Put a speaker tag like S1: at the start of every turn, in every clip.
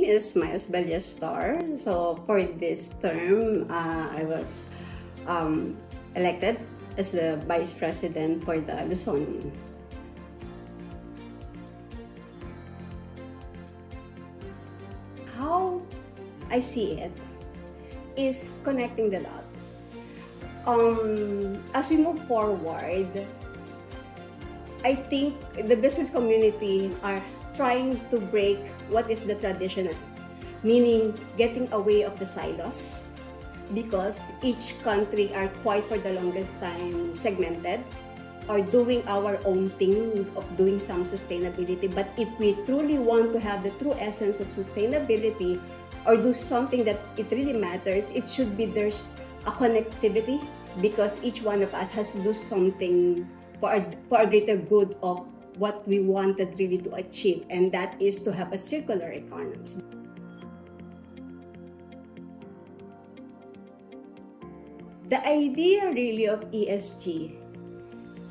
S1: name is Ballestar. So for this term, I was elected as the Vice President for the Luzon. How I see it is connecting the dots. As we move forward, I think the business community are trying to break what is the traditional, meaning getting away of the silos, because each country are quite for the longest time segmented or doing our own thing of doing some sustainability. But if we truly want to have the true essence of sustainability or do something that it really matters, it should be there's a connectivity, because each one of us has to do something for a greater good of what we wanted really to achieve, and that is to have a circular economy. The idea really of ESG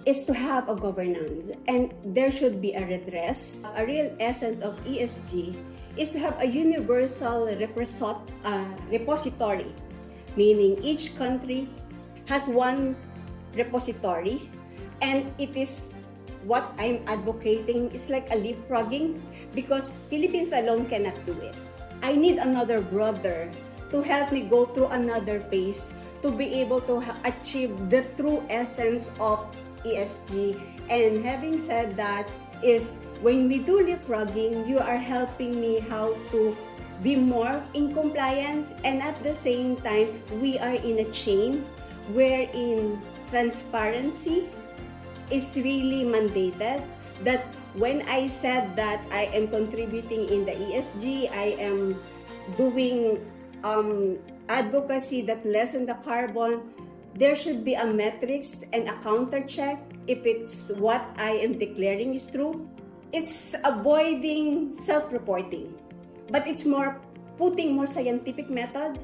S1: is to have a governance, and there should be a redress. A real essence of ESG is to have a universal repository, meaning each country has one repository, and it is what I'm advocating is like a leapfrogging, because Philippines alone cannot do it. I need another brother to help me go through another phase to be able to achieve the true essence of ESG. And having said that, is when we do leapfrogging, you are helping me how to be more in compliance, and at the same time, we are in a chain wherein transparency is really mandated. That when I said that I am contributing in the ESG, I am doing advocacy that lessen the carbon, there should be a metrics and a counter check if it's what I am declaring is true. It's avoiding self-reporting, but it's more putting more scientific method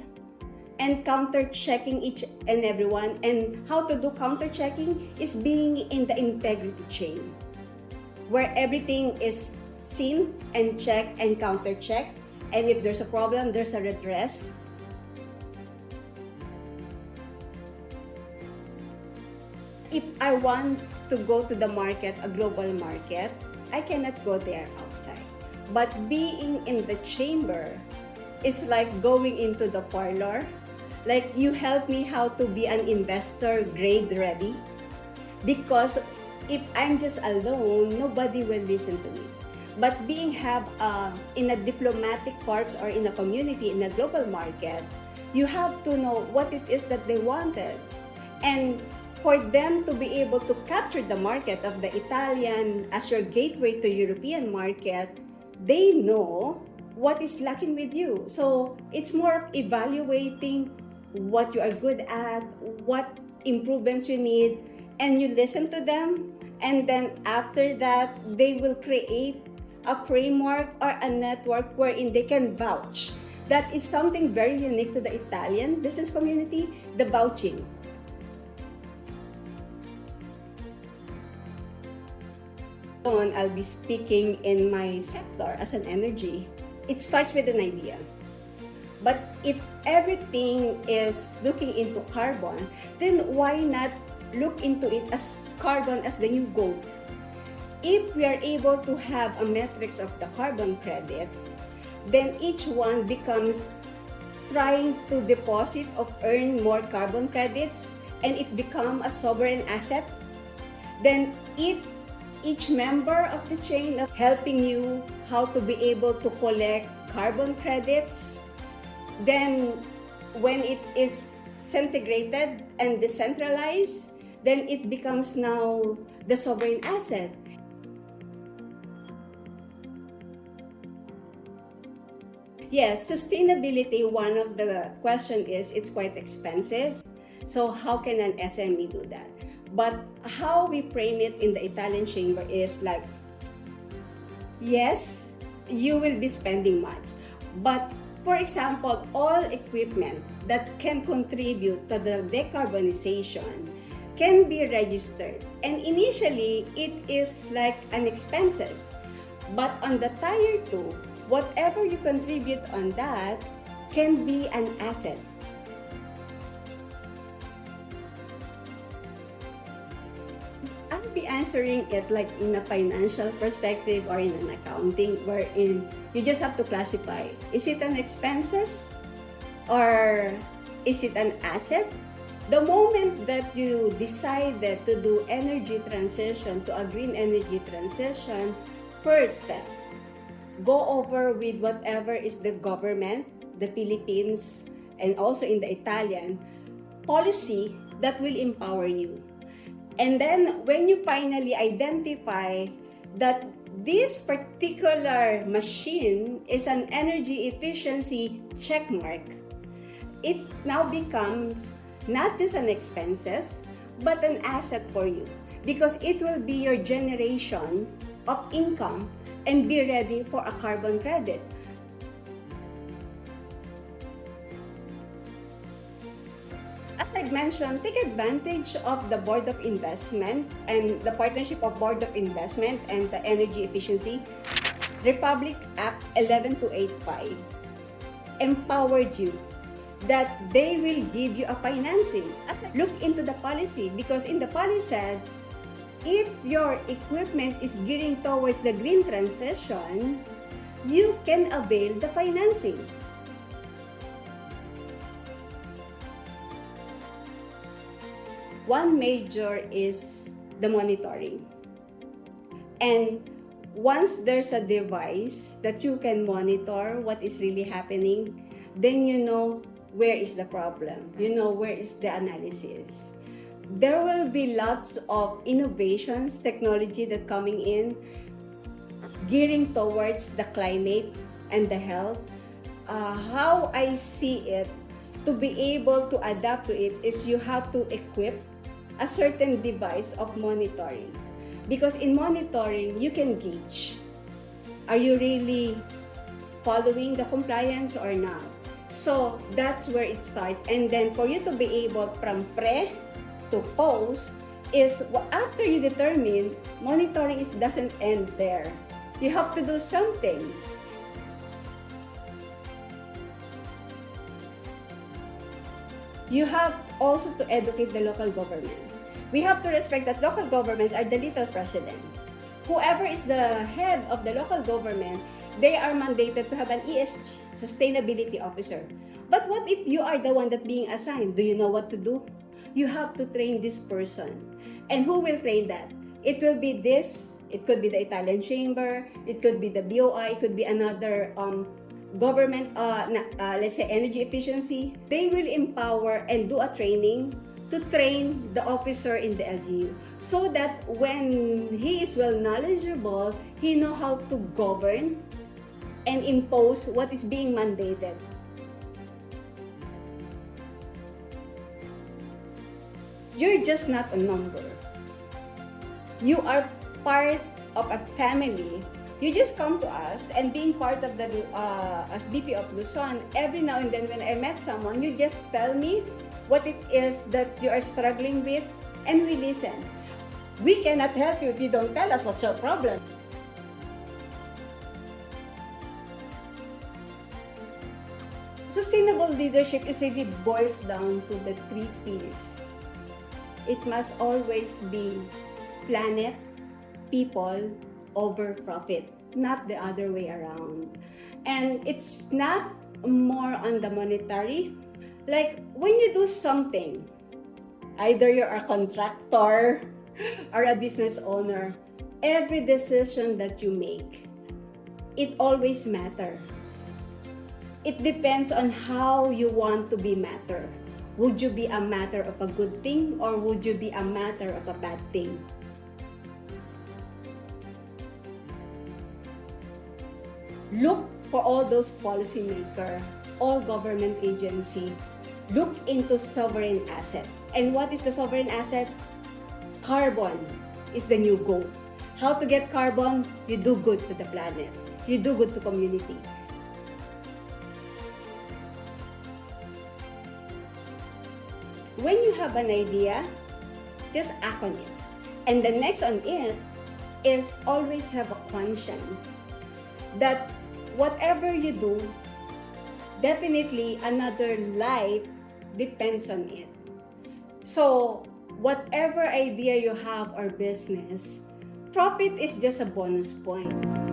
S1: and counter-checking each and everyone. And how to do counter-checking is being in the integrity chain, where everything is seen and checked and counter-checked. And if there's a problem, there's a redress. If I want to go to the market, a global market, I cannot go there outside. But being in the chamber is like going into the parlor. Like, you help me how to be an investor grade ready, because if I'm just alone, nobody will listen to me. But being in a diplomatic corps or in a community, in a global market, you have to know what it is that they wanted. And for them to be able to capture the market of the Italian as your gateway to European market, they know what is lacking with you. So it's more of evaluating what you are good at, what improvements you need, and you listen to them. And then after that, they will create a framework or a network wherein they can vouch. That is something very unique to the Italian business community, the vouching. I'll be speaking in my sector as an energy. It starts with an idea. But if everything is looking into carbon, then why not look into it as carbon as the new gold? If we are able to have a metrics of the carbon credit, then each one becomes trying to deposit or earn more carbon credits, and it becomes a sovereign asset. Then if each member of the chain is helping you how to be able to collect carbon credits, then when it is integrated and decentralized, then it becomes now the sovereign asset. Yes, sustainability, one of the question is it's quite expensive. So how can an SME do that? But how we frame it in the Italian chamber is like, yes, you will be spending much. But for example, all equipment that can contribute to the decarbonization can be registered. And initially, it is like an expenses. But on the tier 2, whatever you contribute on that can be an asset. I'll be answering it like in a financial perspective or in an accounting, wherein you just have to classify. Is it an expenses or is it an asset? The moment that you decided to do energy transition, to a green energy transition, first step, go over with whatever is the government, the Philippines, and also in the Italian policy that will empower you. And then when you finally identify that this particular machine is an energy efficiency checkmark, it now becomes not just an expenses, but an asset for you, because it will be your generation of income and be ready for a carbon credit. As I mentioned, take advantage of the Board of Investment and the partnership of Board of Investment and the Energy Efficiency. Republic Act 11285 empowered you that they will give you a financing. Look into the policy, because in the policy said, if your equipment is gearing towards the green transition, you can avail the financing. One major is the monitoring. And once there's a device that you can monitor what is really happening, then you know where is the problem, you know where is the analysis. There will be lots of innovations, technology that coming in, gearing towards the climate and the health. How I see it, to be able to adapt to it, is you have to equip a certain device of monitoring. Because in monitoring, you can gauge, are you really following the compliance or not? So that's where it starts. And then for you to be able from pre to post is after you determine, monitoring doesn't end there. You have to do something. You have also to educate the local government. We have to respect that local government are the little president. Whoever is the head of the local government, they are mandated to have an ESG, sustainability officer. But what if you are the one that being assigned? Do you know what to do? You have to train this person. And who will train that? It will be this, it could be the Italian Chamber, it could be the BOI, it could be another government, let's say energy efficiency. They will empower and do a training to train the officer in the LGU, so that when he is well knowledgeable, he know how to govern and impose what is being mandated. You're just not a number. You are part of a family. You just come to us, and being part of the, as VP of Luzon, every now and then when I met someone, you just tell me what it is that you are struggling with, and we listen. We cannot help you if you don't tell us what's your problem. Sustainable leadership really boils down to the 3 P's. It must always be planet, people, over profit, not the other way around. And it's not more on the monetary. Like when you do something, either you're a contractor or a business owner, every decision that you make, it always matters. It depends on how you want to be matter. Would you be a matter of a good thing, or would you be a matter of a bad thing? Look for all those policymakers, all government agency. Look into sovereign asset. And what is the sovereign asset? Carbon is the new goal. How to get carbon? You do good to the planet. You do good to community. When you have an idea, just act on it. And the next on it is always have a conscience that whatever you do, definitely another life depends on it. So, whatever idea you have or business, profit is just a bonus point.